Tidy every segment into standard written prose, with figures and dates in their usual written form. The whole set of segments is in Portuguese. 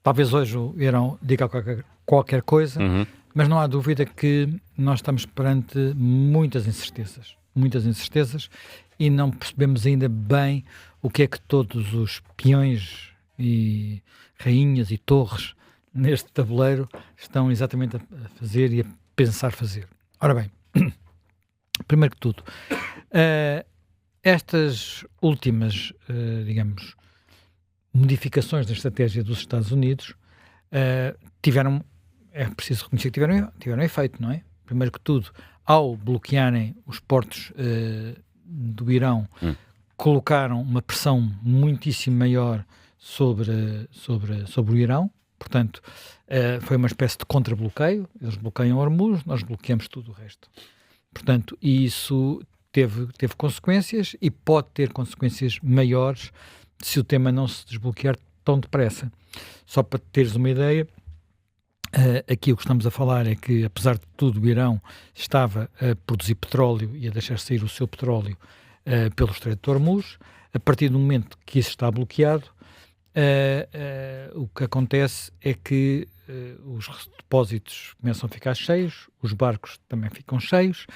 talvez hoje o Irão diga qualquer coisa, mas não há dúvida que nós estamos perante muitas incertezas e não percebemos ainda bem o que é que todos os peões e rainhas e torres neste tabuleiro estão exatamente a fazer e a pensar fazer. Ora bem, primeiro que tudo, estas últimas, digamos, modificações da estratégia dos Estados Unidos tiveram, é preciso reconhecer que tiveram efeito, não é? Primeiro que tudo, ao bloquearem os portos do Irão, colocaram uma pressão muitíssimo maior sobre o Irão, portanto, foi uma espécie de contra-bloqueio, eles bloqueiam Hormuz, nós bloqueamos tudo o resto. Portanto, isso teve consequências e pode ter consequências maiores se o tema não se desbloquear tão depressa. Só para teres uma ideia, aqui o que estamos a falar é que, apesar de tudo, o Irão estava a produzir petróleo e a deixar sair o seu petróleo pelo Estreito de Hormuz. A partir do momento que isso está bloqueado, o que acontece é que os depósitos começam a ficar cheios, os barcos também ficam cheios,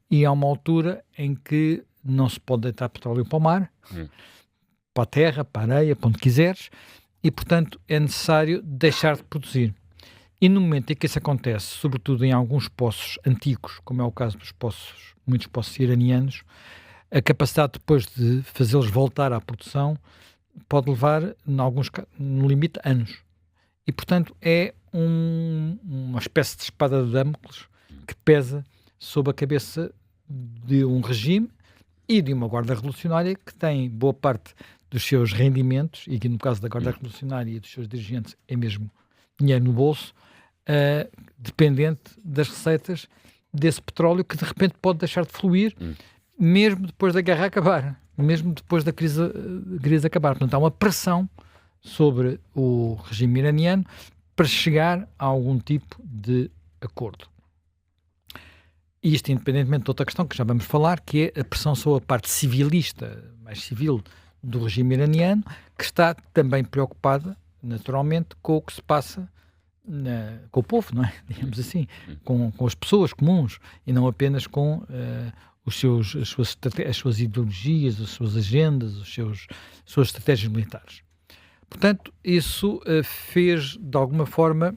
e há uma altura em que não se pode deitar petróleo para o mar, para a terra, para a areia, para onde quiseres, e, portanto, é necessário deixar de produzir. E no momento em que isso acontece, sobretudo em alguns poços antigos, como é o caso dos muitos poços iranianos, a capacidade depois de fazê-los voltar à produção pode levar, no limite, anos. E, portanto, é uma espécie de espada de Damocles que pesa sobre a cabeça de um regime e de uma guarda revolucionária que tem boa parte dos seus rendimentos, e que no caso da guarda revolucionária e dos seus dirigentes é mesmo dinheiro no bolso, dependente das receitas desse petróleo que de repente pode deixar de fluir, mesmo depois da guerra acabar, mesmo depois da crise acabar. Portanto, há uma pressão sobre o regime iraniano para chegar a algum tipo de acordo. E isto independentemente de outra questão que já vamos falar, que é a pressão sobre a parte civilista, mais civil, do regime iraniano, que está também preocupada, naturalmente, com o que se passa com o povo, não é? Digamos assim, com as pessoas comuns, e não apenas com as suas ideologias, as suas agendas, as suas estratégias militares. Portanto, isso fez, de alguma forma,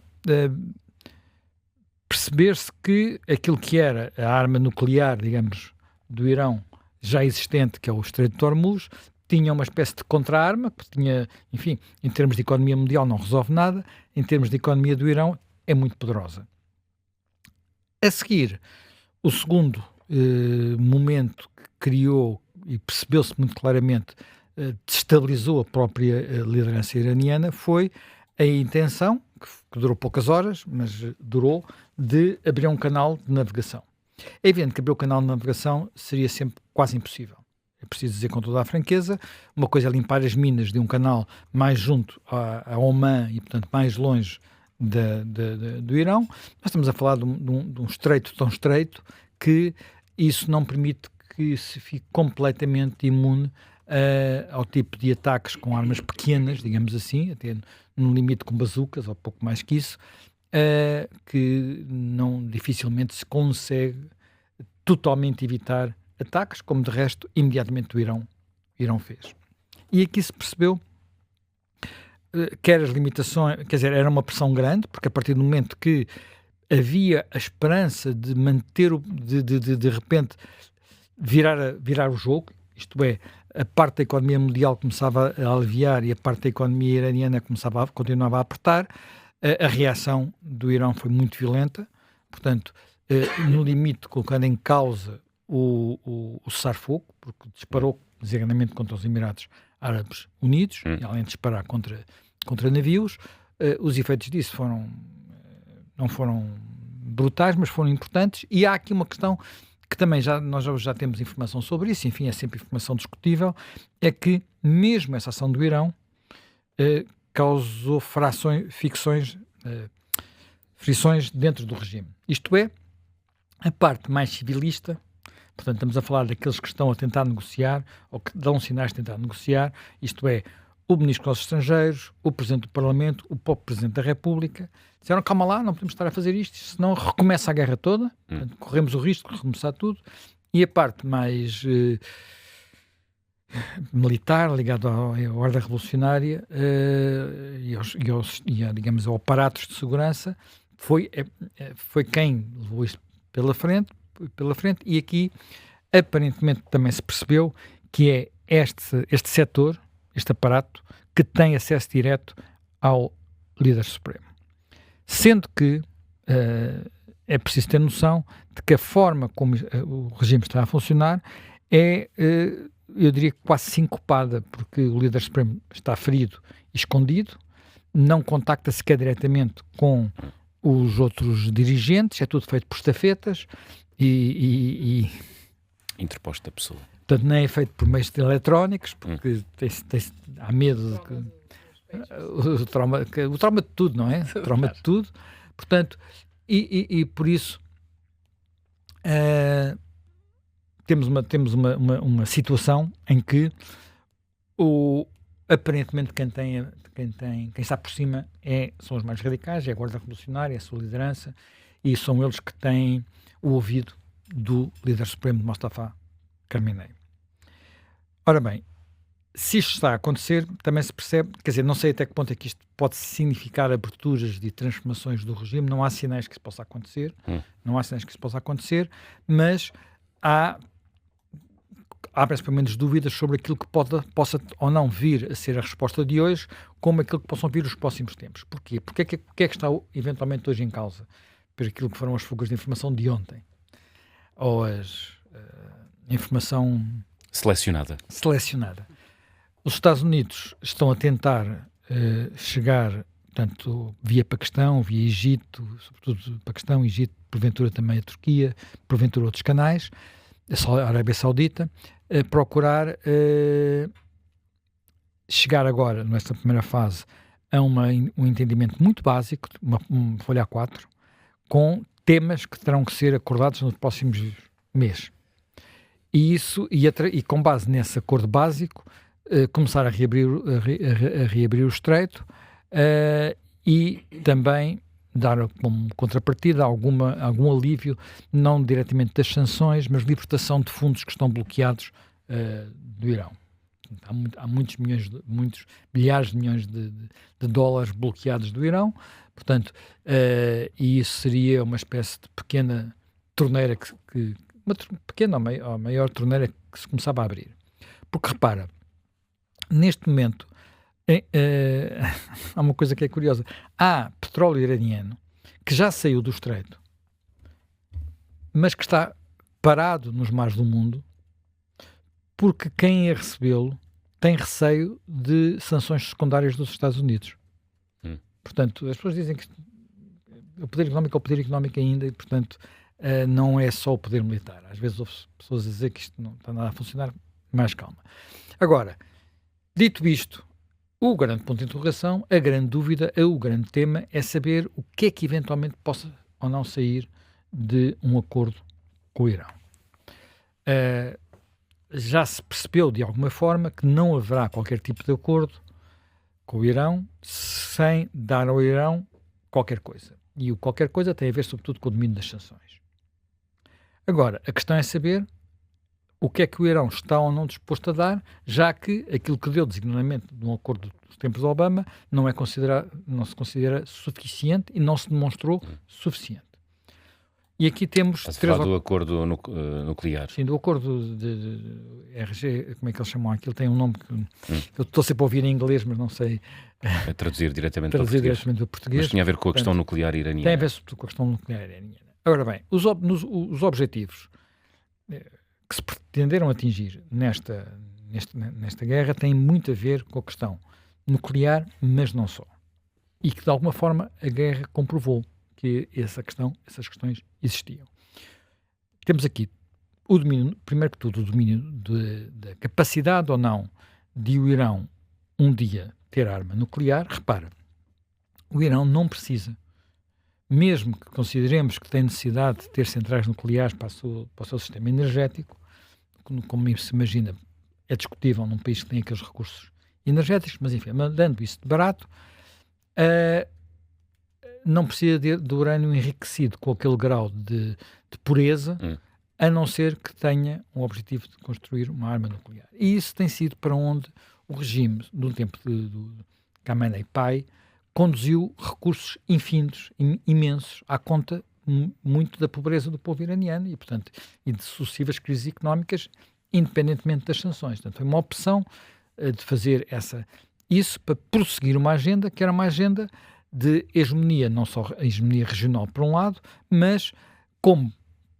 perceber-se que aquilo que era a arma nuclear, digamos, do Irão, já existente, que é o Estreito de Hormuz, tinha uma espécie de contra-arma, que tinha, enfim, em termos de economia mundial não resolve nada, em termos de economia do Irão é muito poderosa. A seguir, o segundo momento que criou e percebeu-se muito claramente, destabilizou a própria liderança iraniana, foi a intenção, que durou poucas horas, mas durou, de abrir um canal de navegação. É evidente que abrir o canal de navegação seria sempre quase impossível. É preciso dizer com toda a franqueza, uma coisa é limpar as minas de um canal mais junto a Oman e, portanto, mais longe do Irão. Nós estamos a falar de um estreito tão estreito que isso não permite que se fique completamente imune ao tipo de ataques com armas pequenas, digamos assim, até no limite com bazucas, ou pouco mais que isso, que não dificilmente se consegue totalmente evitar ataques, como de resto imediatamente o Irão fez. E aqui se percebeu que as limitações, quer dizer, era uma pressão grande, porque a partir do momento que havia a esperança de manter, de repente virar o jogo, isto é, a parte da economia mundial começava a aliviar e a parte da economia iraniana continuava a apertar, a reação do Irão foi muito violenta, portanto, no limite colocando em causa o cessar-fogo, porque disparou designadamente contra os Emirados Árabes Unidos, e além de disparar contra navios, os efeitos disso não foram brutais, mas foram importantes, e há aqui uma questão que também nós já temos informação sobre isso, enfim, é sempre informação discutível, é que mesmo essa ação do Irão causou frições dentro do regime. Isto é, a parte mais civilista, portanto estamos a falar daqueles que estão a tentar negociar, ou que dão sinais de tentar negociar, isto é, o Ministro dos Estrangeiros, o Presidente do Parlamento, o próprio Presidente da República, disseram, calma lá, não podemos estar a fazer isto, senão recomeça a guerra toda, portanto, corremos o risco de recomeçar tudo, e a parte mais militar, ligada à ordem revolucionária digamos, ao aparatos de segurança, foi quem levou isto pela frente, e aqui, aparentemente, também se percebeu que é este setor, este aparato, que tem acesso direto ao líder supremo. Sendo que é preciso ter noção de que a forma como o regime está a funcionar é, eu diria, quase sincopada, porque o líder supremo está ferido e escondido, não contacta sequer diretamente com os outros dirigentes, é tudo feito por estafetas e interposta a pessoa. Portanto, nem é feito por meios eletrónicos, porque há medo de que o trauma de tudo, não é? O trauma de tudo. Portanto, e por isso temos uma situação em que aparentemente quem está por cima são os mais radicais, é a Guarda Revolucionária, é a sua liderança, e são eles que têm o ouvido do líder supremo de Mustafa Khamenei. Ora bem, se isto está a acontecer, também se percebe, quer dizer, não sei até que ponto é que isto pode significar aberturas e transformações do regime, não há sinais que isso possa acontecer, mas há pelo menos dúvidas sobre aquilo que possa ou não vir a ser a resposta de hoje, como aquilo que possam vir os próximos tempos. Porquê? Porque é que está eventualmente hoje em causa? Por aquilo que foram as fugas de informação de ontem, ou informação selecionada. Os Estados Unidos estão a tentar chegar, portanto, via Paquistão, via Egito, sobretudo Paquistão, Egito, porventura também a Turquia, porventura outros canais, a Arábia Saudita, a procurar chegar agora, nesta primeira fase, a um entendimento muito básico, uma folha A4, com temas que terão que ser acordados nos próximos meses. E com base nesse acordo básico, começar a reabrir o estreito e também dar como contrapartida algum alívio, não diretamente das sanções, mas libertação de fundos que estão bloqueados do Irão. Há muitos milhares de milhões de dólares bloqueados do Irão, portanto, e isso seria uma espécie de pequena torneira uma pequena ou maior torneira que se começava a abrir. Porque repara, neste momento há uma coisa que é curiosa. Há petróleo iraniano que já saiu do estreito, mas que está parado nos mares do mundo, porque quem ia recebê-lo tem receio de sanções secundárias dos Estados Unidos. Portanto, as pessoas dizem que o poder económico é o poder económico ainda, e portanto não é só o poder militar. Às vezes houve pessoas a dizer que isto não está nada a funcionar. Mais calma. Agora, dito isto, o grande ponto de interrogação, a grande dúvida, o grande tema é saber o que é que eventualmente possa ou não sair de um acordo com o Irão. Já se percebeu de alguma forma que não haverá qualquer tipo de acordo com o Irão sem dar ao Irão qualquer coisa. E o qualquer coisa tem a ver sobretudo com o domínio das sanções. Agora, a questão é saber o que é que o Irão está ou não disposto a dar, já que aquilo que deu designadamente de um acordo dos tempos de Obama não se considera suficiente e não se demonstrou suficiente. E aqui temos... Estás a falar do acordo nuclear. Sim, do acordo de RG, como é que eles chamam aquilo? Tem um nome que eu estou sempre a ouvir em inglês, mas não sei... Traduzir diretamente para o português. Mas tinha a ver com a questão nuclear iraniana. Tem a ver com a questão nuclear iraniana. Agora bem, os objetivos que se pretenderam atingir nesta guerra têm muito a ver com a questão nuclear, mas não só. E que, de alguma forma, a guerra comprovou que essas questões existiam. Temos aqui o domínio, primeiro que tudo, o domínio da capacidade ou não de o Irão um dia ter arma nuclear. Repara, o Irão não precisa, mesmo que consideremos que tem necessidade de ter centrais nucleares para o seu sistema energético, como se imagina, é discutível num país que tem aqueles recursos energéticos, mas enfim, mandando isso de barato, não precisa de urânio enriquecido com aquele grau de pureza, a não ser que tenha um objetivo de construir uma arma nuclear. E isso tem sido para onde o regime, no tempo do Khamenei Pai, conduziu recursos infindos, imensos, à conta muito da pobreza do povo iraniano e, portanto, e de sucessivas crises económicas, independentemente das sanções. Portanto, foi uma opção de fazer isso para prosseguir uma agenda que era uma agenda de hegemonia, não só a hegemonia regional por um lado, mas como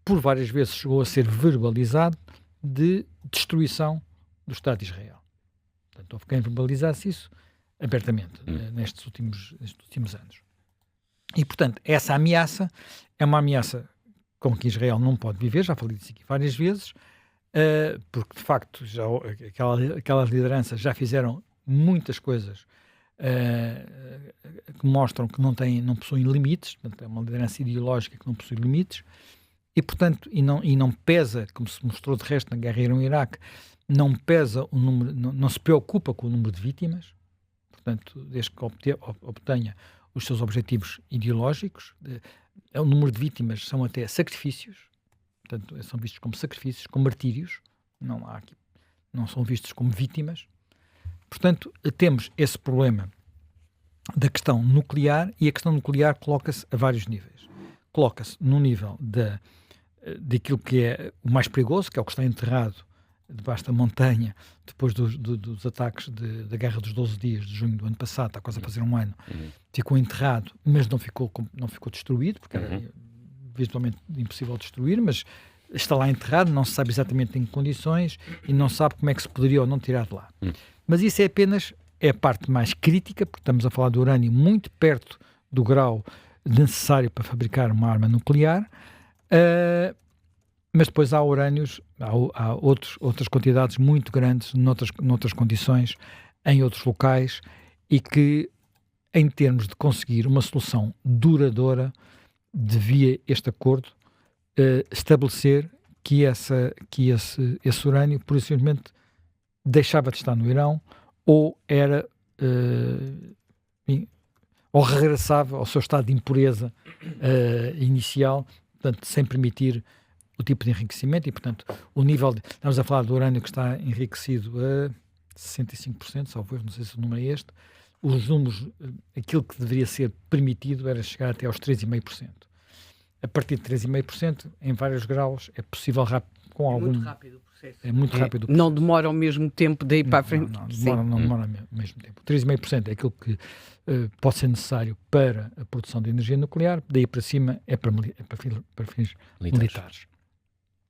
por várias vezes chegou a ser verbalizado, de destruição do Estado de Israel. Portanto, houve quem verbalizasse isso abertamente nestes últimos anos. E, portanto, essa ameaça é uma ameaça com que Israel não pode viver, já falei disso aqui várias vezes, porque, de facto, já, aquelas lideranças já fizeram muitas coisas que mostram que não possuem limites, portanto, é uma liderança ideológica que não possui limites, e, portanto, e não pesa, como se mostrou de resto na guerra Irão-Iraque, não pesa o número, não se preocupa com o número de vítimas, portanto, desde que obtenha os seus objetivos ideológicos, o número de vítimas são até sacrifícios, portanto, são vistos como sacrifícios, como martírios, não são vistos como vítimas. Portanto, temos esse problema da questão nuclear, e a questão nuclear coloca-se a vários níveis. Coloca-se no nível daquilo que é o mais perigoso, que é o que está enterrado debaixo da montanha, depois dos ataques da Guerra dos 12 Dias de junho do ano passado, está quase a fazer um ano, ficou enterrado, mas não ficou destruído, porque era visualmente impossível destruir, mas está lá enterrado, não se sabe exatamente em que condições e não se sabe como é que se poderia ou não tirar de lá. Mas isso é apenas a parte mais crítica, porque estamos a falar de urânio muito perto do grau necessário para fabricar uma arma nuclear, mas depois há urânios, há outras quantidades muito grandes noutras condições, em outros locais, e que, em termos de conseguir uma solução duradoura, devia este acordo estabelecer que esse urânio, por simplesmente, deixava de estar no Irão, ou era ou regressava ao seu estado de impureza inicial, portanto, sem permitir o tipo de enriquecimento. E, portanto, estamos a falar do urânio que está enriquecido a 65%, salvo erro, não sei se o número é este. Os números, aquilo que deveria ser permitido era chegar até aos 3,5%. A partir de 3,5%, em vários graus, é possível com algum... muito rápido o processo. É muito rápido o processo. Não demora ao mesmo tempo daí para a frente. Não demora ao mesmo tempo. 3,5% é aquilo que pode ser necessário para a produção de energia nuclear, daí para cima é para fins militares.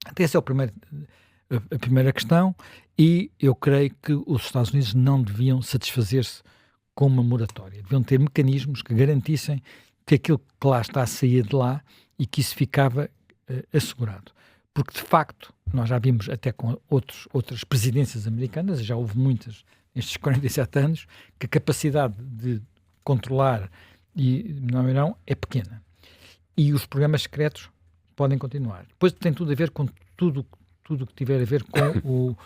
Então, essa é a primeira questão, e eu creio que os Estados Unidos não deviam satisfazer-se com uma moratória. Deviam ter mecanismos que garantissem que aquilo que lá está a sair de lá e que isso ficava assegurado. Porque, de facto, nós já vimos até com outras presidências americanas, e já houve muitas nestes 47 anos, que a capacidade de controlar no Irão é pequena. E os programas secretos podem continuar. Depois tem tudo a ver com tudo que tiver a ver com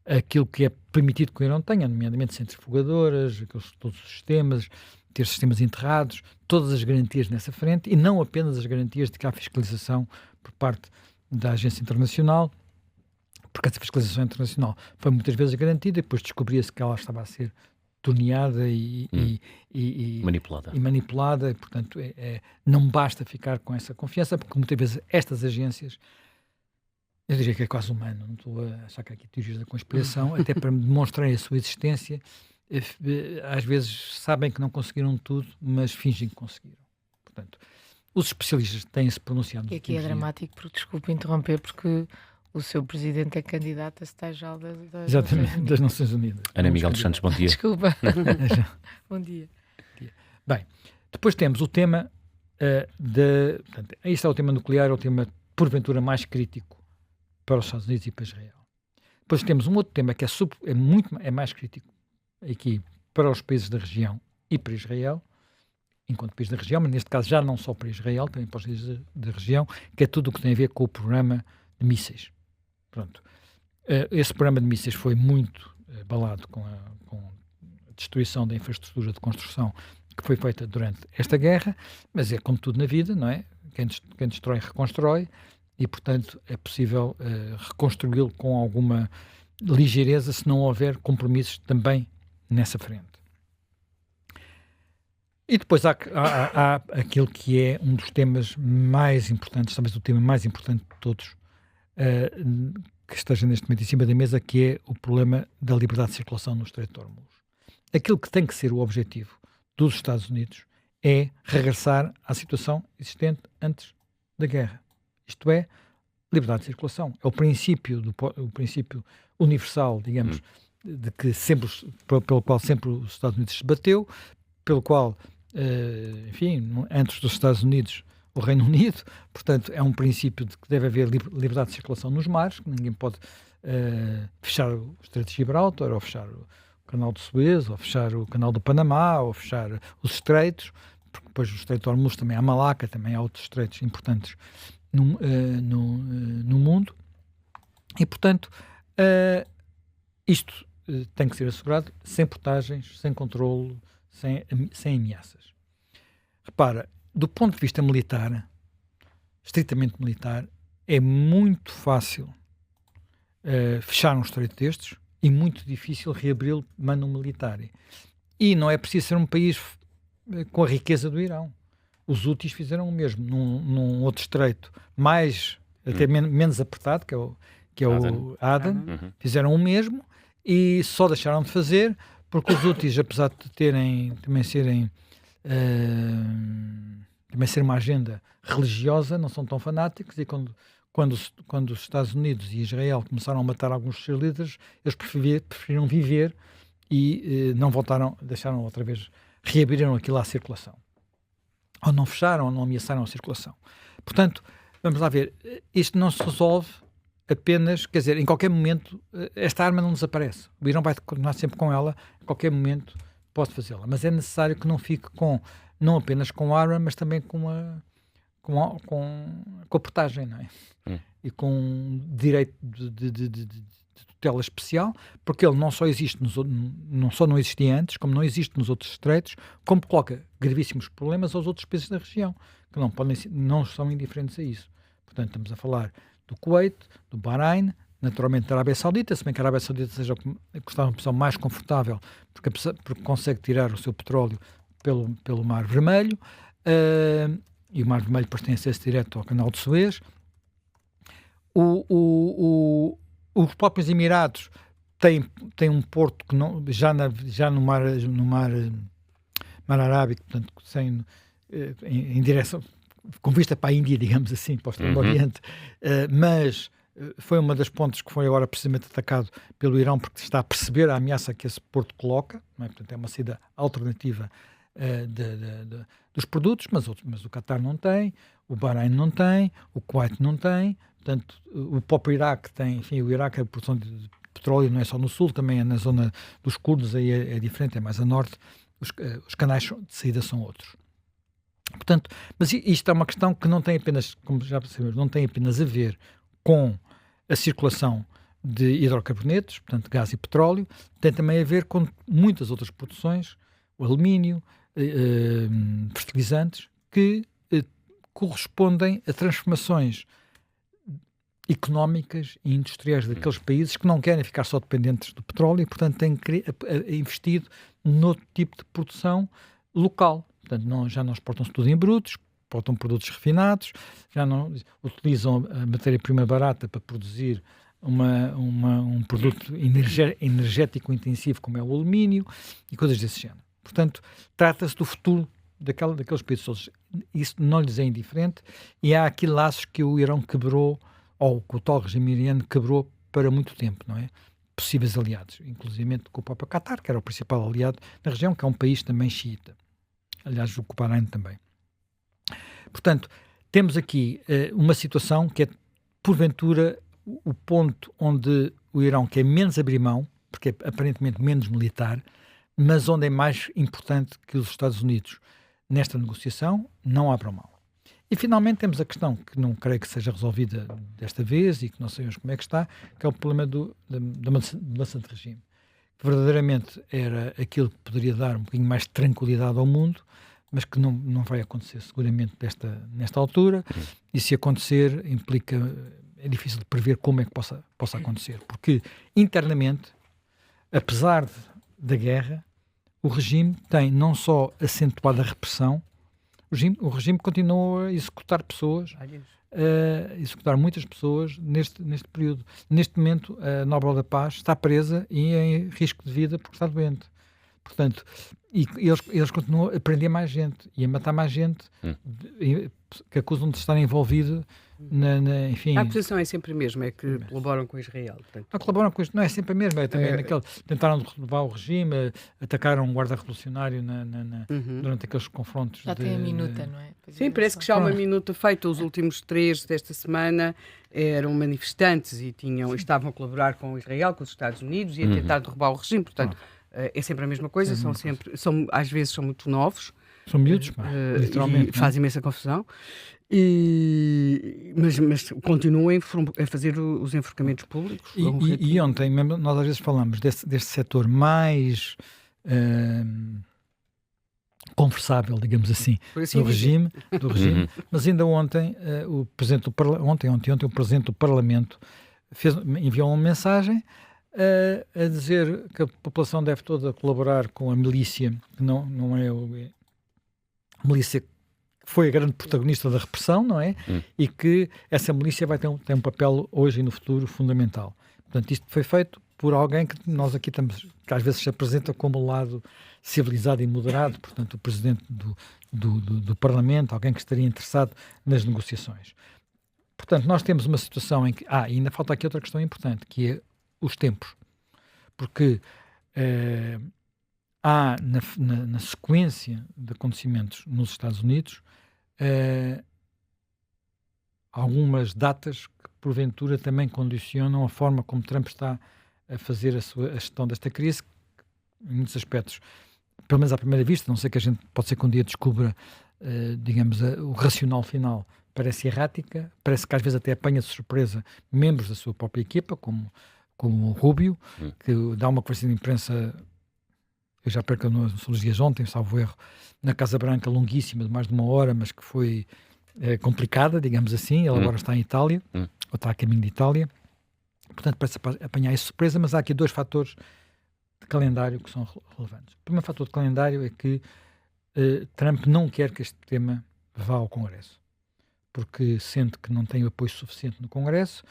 aquilo que é permitido que o Irão tenha, nomeadamente centrifugadoras, todos os sistemas, ter sistemas enterrados, todas as garantias nessa frente, e não apenas as garantias de que há fiscalização por parte da agência internacional, porque essa fiscalização internacional foi muitas vezes garantida, e depois descobria-se que ela estava a ser torneada e manipulada, e, portanto, não basta ficar com essa confiança, porque muitas vezes estas agências, eu diria que é quase humano, não estou a achar que há aqui teorias da conspiração, até para demonstrarem a sua existência, às vezes sabem que não conseguiram tudo, mas fingem que conseguiram. Portanto, os especialistas têm-se pronunciado. E aqui é dramático, porque, desculpe interromper, porque o seu presidente é candidato a secretário-geral das Nações Unidas. Ana Miguel dos Santos, bom dia. Desculpa. Bom dia. Bem, depois temos o tema portanto, aí está o tema nuclear, é o tema, porventura, mais crítico para os Estados Unidos e para Israel. Depois temos um outro tema que é mais crítico aqui para os países da região e para Israel, enquanto país da região, mas neste caso já não só para Israel, também para os países da região, que é tudo o que tem a ver com o programa de mísseis. Pronto. Esse programa de mísseis foi muito abalado destruição da infraestrutura de construção que foi feita durante esta guerra, mas é como tudo na vida, não é? Quem destrói, reconstrói, e, portanto, é possível reconstruí-lo com alguma ligeireza se não houver compromissos também nessa frente. E depois há aquilo que é um dos temas mais importantes, talvez o tema mais importante de todos, que esteja neste momento em cima da mesa, que é o problema da liberdade de circulação no Estreito de Hormuz. Aquilo que tem que ser o objetivo dos Estados Unidos é regressar à situação existente antes da guerra. Isto é, liberdade de circulação. É o princípio universal, digamos, de que sempre, pelo qual sempre os Estados Unidos se bateu, pelo qual, enfim, antes dos Estados Unidos, o Reino Unido. Portanto, é um princípio de que deve haver liberdade de circulação nos mares, que ninguém pode fechar o Estreito de Gibraltar, ou fechar o Canal de Suez, ou fechar o Canal do Panamá, ou fechar os estreitos, porque depois do Estreito de Hormuz também há Malaca, também há outros estreitos importantes no mundo. E, portanto, isto tem que ser assegurado sem portagens, sem controle, sem ameaças. Repara, do ponto de vista militar, estritamente militar, é muito fácil fechar um estreito destes e muito difícil reabri-lo de mano militar. E não é preciso ser um país com a riqueza do Irão. Os Houthis fizeram o mesmo num outro estreito mais, até menos apertado, que é o Aden. Fizeram o mesmo e só deixaram de fazer porque os Houthis, apesar de também ser uma agenda religiosa, não são tão fanáticos, e quando os Estados Unidos e Israel começaram a matar alguns dos seus líderes, eles preferiram viver e não voltaram, deixaram outra vez, reabriram aquilo à circulação. Ou não fecharam, ou não ameaçaram a circulação. Portanto, vamos lá ver, isto não se resolve apenas, quer dizer, em qualquer momento, esta arma não desaparece. O Irão vai continuar sempre com ela, em qualquer momento pode fazê-la, mas é necessário que não fique não apenas com a arma, mas também com a portagem, não é? E com direito de tutela especial, porque ele não só existe não existia antes, como não existe nos outros estreitos, como coloca gravíssimos problemas aos outros países da região, que não são indiferentes a isso. Portanto, estamos a falar do Kuwait, do Bahrein, naturalmente da Arábia Saudita, se bem que a Arábia Saudita seja uma posição mais confortável, porque consegue tirar o seu petróleo pelo Mar Vermelho, e o Mar Vermelho depois tem acesso direto ao Canal de Suez. Os próprios Emirados têm um porto que já no mar Arábico, portanto, em direção, com vista para a Índia, digamos assim, para o Extremo Oriente, mas foi uma das pontes que foi agora precisamente atacado pelo Irão, porque está a perceber a ameaça que esse porto coloca, não é? Portanto, é uma saída alternativa dos produtos, mas o Qatar não tem, o Bahrein não tem, o Kuwait não tem. Portanto, o próprio Iraque tem, enfim, o Iraque, a produção de petróleo não é só no sul, também é na zona dos curdos, aí é diferente, é mais a norte, os canais de saída são outros. Portanto, mas isto é uma questão que não tem apenas, como já percebemos, não tem apenas a ver com a circulação de hidrocarbonetos, portanto, gás e petróleo, tem também a ver com muitas outras produções, o alumínio, fertilizantes, que correspondem a transformações económicas e industriais daqueles países que não querem ficar só dependentes do petróleo e, portanto, têm investido noutro tipo de produção local. Portanto, já não exportam-se tudo em brutos, exportam produtos refinados, já não utilizam a matéria-prima barata para produzir um produto energético intensivo como é o alumínio e coisas desse género. Portanto, trata-se do futuro daqueles países todos. Isso não lhes é indiferente e há aqui laços que o Irão quebrou, ou que o tal regime iraniano quebrou para muito tempo, não é? Possíveis aliados, inclusive com o próprio Qatar, que era o principal aliado na região, que é um país também xiita. Aliás, o Bahrein também. Portanto, temos aqui uma situação que é, porventura, o ponto onde o Irão quer menos abrir mão, porque é aparentemente menos militar, mas onde é mais importante que os Estados Unidos, nesta negociação, não abram mão. E, finalmente, temos a questão que não creio que seja resolvida desta vez e que não sabemos como é que está, que é o problema da mudança de regime. que verdadeiramente era aquilo que poderia dar um bocadinho mais de tranquilidade ao mundo, mas que não vai acontecer seguramente nesta altura, e se acontecer é difícil de prever como é que possa acontecer, porque internamente, apesar da guerra, o regime tem não só acentuado a repressão, o regime continua a executar pessoas, executar muitas pessoas neste período. Neste momento, a Nobel da Paz está presa e em risco de vida porque está doente. Portanto, e eles continuam a prender mais gente e a matar mais gente que acusam de estar envolvido enfim... A acusação é sempre a mesma, é que colaboram com Israel. Portanto... Colaboram com isto, não é sempre a mesma, é também tentaram derrubar o regime, atacaram um guarda revolucionário durante aqueles confrontos. Já tem a minuta, não é? Sim, parece que já há uma minuta feita. Os últimos 3 desta semana eram manifestantes e estavam a colaborar com Israel, com os Estados Unidos e a tentar derrubar o regime. Portanto, é sempre a mesma coisa, às vezes são muito novos. São miúdos, literalmente. Faz imensa confusão. Mas continuem a fazer os enforcamentos públicos. E ontem, mesmo, nós às vezes falamos deste setor mais conversável, digamos assim, do regime, mas ainda ontem, o Presidente do o Presidente do Parlamento enviou uma mensagem a dizer que a população deve toda colaborar com a milícia, que não é a milícia que foi a grande protagonista da repressão, não é? E que essa milícia vai ter um papel hoje e no futuro fundamental. Portanto, isto foi feito por alguém que nós aqui que às vezes se apresenta como o lado civilizado e moderado, portanto, o Presidente do Parlamento, alguém que estaria interessado nas negociações. Portanto, nós temos uma situação em que... e ainda falta aqui outra questão importante, que é os tempos. Porque há, na sequência de acontecimentos nos Estados Unidos, algumas datas que, porventura, também condicionam a forma como Trump está a fazer a gestão desta crise, em muitos aspectos, pelo menos à primeira vista, não sei que a gente pode ser que um dia descubra, digamos, o racional final, parece errática, parece que às vezes até apanha de surpresa membros da sua própria equipa, como o Rubio, que dá uma conversa de imprensa, eu já perco nos dias ontem, salvo erro, na Casa Branca, longuíssima, de mais de 1 hora, mas que foi complicada, digamos assim. Ele agora está em Itália, ou está a caminho de Itália. Portanto, parece apanhar essa surpresa, mas há aqui 2 fatores de calendário que são relevantes. O primeiro fator de calendário é que Trump não quer que este tema vá ao Congresso, porque sente que não tem o apoio suficiente no Congresso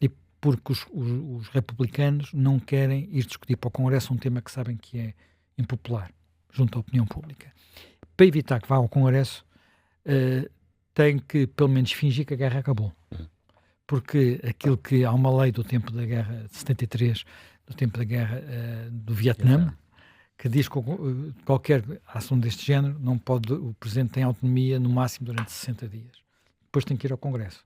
e porque os republicanos não querem ir discutir para o Congresso um tema que sabem que é impopular junto à opinião pública. Para evitar que vá ao Congresso, tem que pelo menos fingir que a guerra acabou. Porque aquilo que há uma lei do tempo da guerra de 73, do tempo da guerra do Vietnã, que diz que qualquer ação deste género o Presidente tem autonomia no máximo durante 60 dias. Depois tem que ir ao Congresso.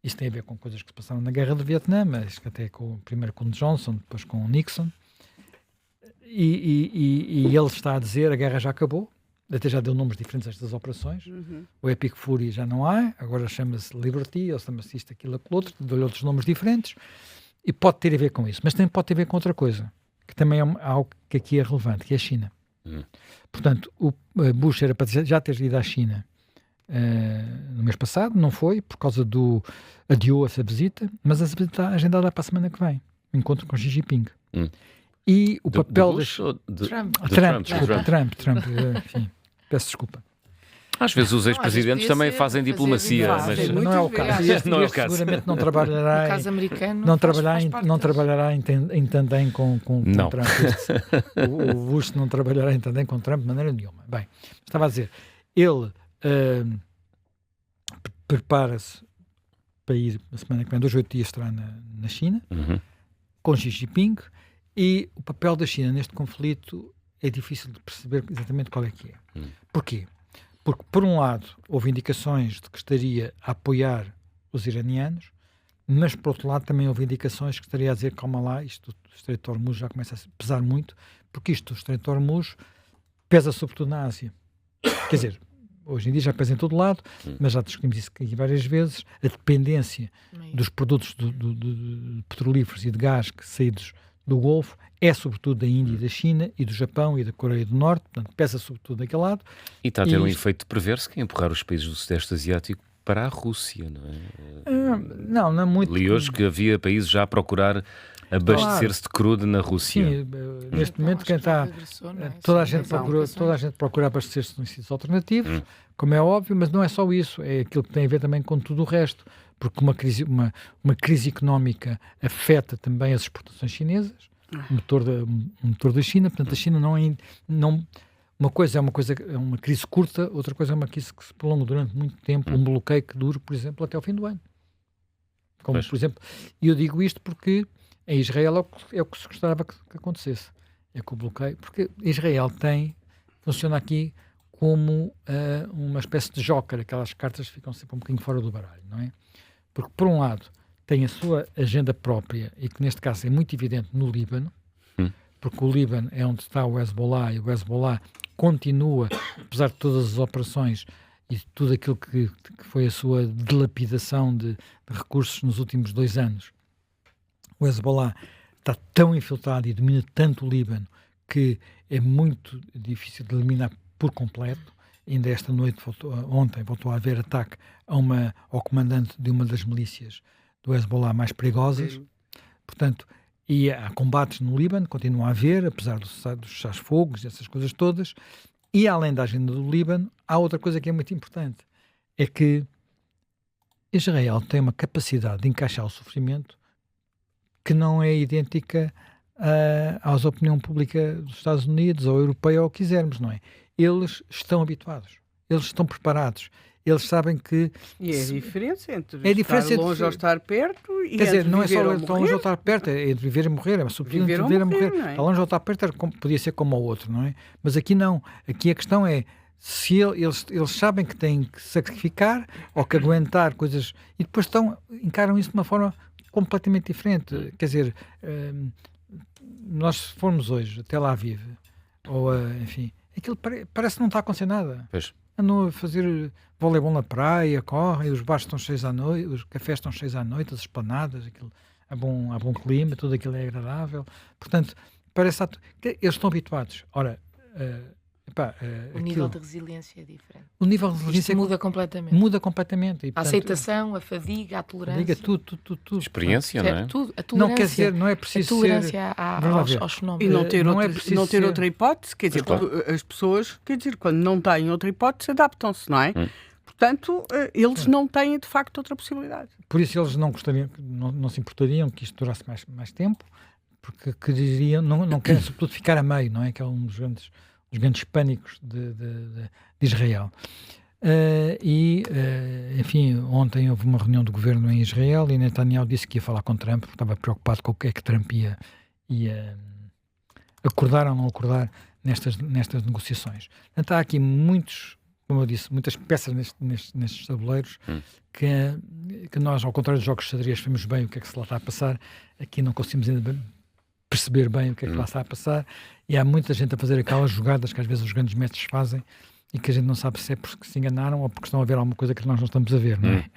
Isto tem a ver com coisas que se passaram na guerra do Vietnã, mas até primeiro com Johnson, depois com o Nixon. E ele está a dizer a guerra já acabou, até já deu nomes diferentes a estas operações. O Epic Fury já não há, agora chama-se Liberty, ou chama-se isto, aquilo, aquilo outro, deu-lhe outros nomes diferentes, e pode ter a ver com isso, mas também pode ter a ver com outra coisa, que também é algo que aqui é relevante, que é a China. Portanto, o Bush era para já ter ido à China no mês passado, não foi, por causa adiou essa visita, mas a visita está agendada para a semana que vem, encontro com Xi Jinping. E o papel de Trump, enfim, peço desculpa. Às vezes os ex-presidentes também fazem diplomacia, mas não é o caso. Não é o caso. Seguramente não trabalhará, no caso americano, não trabalhará em tandem com Trump. O Bush não trabalhará em tandem com Trump de maneira nenhuma. Bem, estava a dizer, ele prepara-se para ir na semana que vem, 2 a 8 dias estará na China, com Xi Jinping. E o papel da China neste conflito é difícil de perceber exatamente qual é que é. Porquê? Porque, por um lado, houve indicações de que estaria a apoiar os iranianos, mas, por outro lado, também houve indicações que estaria a dizer, calma lá, isto do Estreito de Hormuz já começa a pesar muito, porque isto do Estreito de Hormuz pesa sobretudo na Ásia. Quer dizer, hoje em dia já pesa em todo lado, mas já discutimos isso aqui várias vezes, a dependência dos produtos de petrolíferos e de gás saídos do Golfo é sobretudo da Índia e da China e do Japão e da Coreia do Norte, portanto pesa sobretudo daquele lado. E está a ter um efeito perverso que é empurrar os países do Sudeste Asiático para a Rússia, não é? Não é muito. Li hoje que havia países já a procurar abastecer-se de crudo na Rússia. Sim, neste momento quem está... Toda a gente procura abastecer-se de sítios alternativos, como é óbvio, mas não é só isso, é aquilo que tem a ver também com tudo o resto, porque uma crise económica afeta também as exportações chinesas, o motor da China, portanto a China uma coisa é uma crise curta, outra coisa é uma crise que se prolonga durante muito tempo, um bloqueio que dure, por exemplo, até ao fim do ano. Como, por exemplo, e eu digo isto porque em Israel é o que se gostava que acontecesse. É que o bloqueio... Porque Israel funciona aqui como uma espécie de joker, aquelas cartas que ficam sempre um bocadinho fora do baralho, não é? Porque, por um lado, tem a sua agenda própria, e que neste caso é muito evidente no Líbano, porque o Líbano é onde está o Hezbollah, e o Hezbollah continua, apesar de todas as operações e de tudo aquilo que foi a sua dilapidação de recursos nos últimos 2 anos, o Hezbollah está tão infiltrado e domina tanto o Líbano que é muito difícil de eliminar por completo. Ainda esta noite, ontem, voltou a haver ataque ao comandante de uma das milícias do Hezbollah mais perigosas. Portanto, e há combates no Líbano, continua a haver, apesar dos cessar-fogos, essas coisas todas. E além da agenda do Líbano, há outra coisa que é muito importante, é que Israel tem uma capacidade de encaixar o sofrimento que não é idêntica à opinião pública dos Estados Unidos ou europeia, ou o que quisermos, não é? Eles estão habituados, eles estão preparados, eles sabem que... E é a diferença entre estar longe ou estar perto e quer dizer, não é só estar longe ou estar perto, é entre viver e morrer, é sobretudo entre viver e morrer. É? Estar longe ou estar perto podia ser como o outro, não é? Mas aqui não, aqui a questão é se eles sabem que têm que sacrificar ou que aguentar coisas e depois encaram isso de uma forma completamente diferente. Quer dizer, nós se formos hoje até lá Aviv, ou enfim, aquilo parece que não está a acontecer nada. Pois. Andam a fazer voleibol na praia, correm, os bares estão cheios à noite, os cafés estão cheios à noite, as esplanadas, aquilo, há bom clima, tudo aquilo é agradável. Portanto, parece que eles estão habituados. Ora, o nível de resiliência é diferente. O nível de resiliência muda completamente. Muda completamente. E, portanto, a aceitação, a fadiga, a tolerância. Tudo. Experiência, não é? Tudo. A tolerância. Não quer dizer, não é preciso a tolerância aos fenómenos. E não ter outra hipótese, quer dizer, as pessoas, quer dizer, quando não têm outra hipótese, adaptam-se, não é? Portanto, eles não têm, de facto, outra possibilidade. Por isso eles não gostariam, não se importariam que isto durasse mais tempo, porque queriam, não querem, sobretudo, ficar a meio, não é? Que é um dos grandes pânicos de Israel. Enfim, ontem houve uma reunião do governo em Israel e Netanyahu disse que ia falar com Trump, porque estava preocupado com o que é que Trump ia acordar ou não acordar nestas negociações. Portanto, há aqui como eu disse, muitas peças nestes tabuleiros que nós, ao contrário dos jogos de xadrez, sabemos bem o que é que se lá está a passar. Aqui não conseguimos ainda perceber bem o que é que lá está a passar, e há muita gente a fazer aquelas jogadas que às vezes os grandes mestres fazem e que a gente não sabe se é porque se enganaram ou porque estão a ver alguma coisa que nós não estamos a ver, não é?